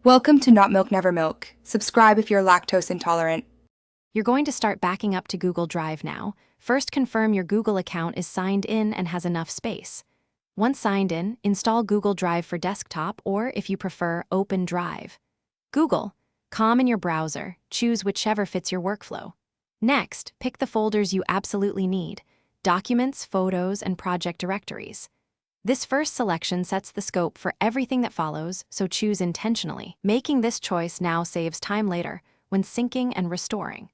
Welcome to Not Milk Never Milk. Subscribe if you're lactose intolerant. You're going to start backing up to Google Drive now. First, confirm your Google account is signed in and has enough space. Once signed in, install Google Drive for desktop or, if you prefer, Open Drive. Google, com in your browser, choose whichever fits your workflow. Next, pick the folders you absolutely need: documents, photos, and project directories. This first selection sets the scope for everything that follows, so choose intentionally. Making this choice now saves time later when syncing and restoring.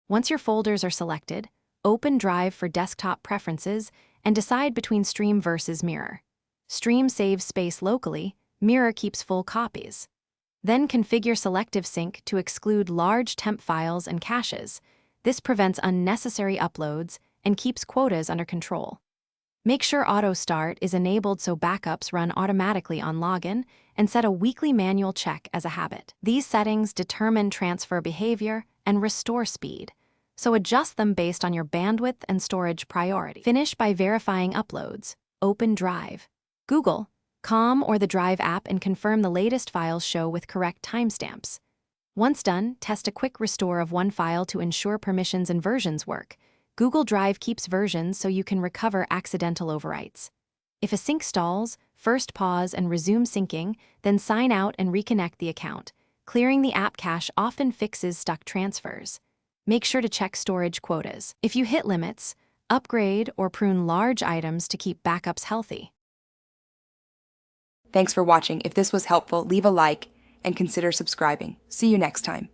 Once your folders are selected, open Drive for desktop preferences and decide between Stream versus Mirror. Stream saves space locally, Mirror keeps full copies. Then configure Selective Sync to exclude large temp files and caches. This prevents unnecessary uploads and keeps quotas under control. Make sure Auto Start is enabled so backups run automatically on login, and set a weekly manual check as a habit. These settings determine transfer behavior and restore speed, so adjust them based on your bandwidth and storage priority. Finish by verifying uploads. Open Drive. Google, com or the Drive app and confirm the latest files show with correct timestamps. Once done, test a quick restore of one file to ensure permissions and versions work. Google Drive keeps versions so you can recover accidental overwrites. If a sync stalls, first pause and resume syncing, then sign out and reconnect the account. Clearing the app cache often fixes stuck transfers. Make sure to check storage quotas. If you hit limits, upgrade or prune large items to keep backups healthy. Thanks for watching. If this was helpful, leave a like and consider subscribing. See you next time.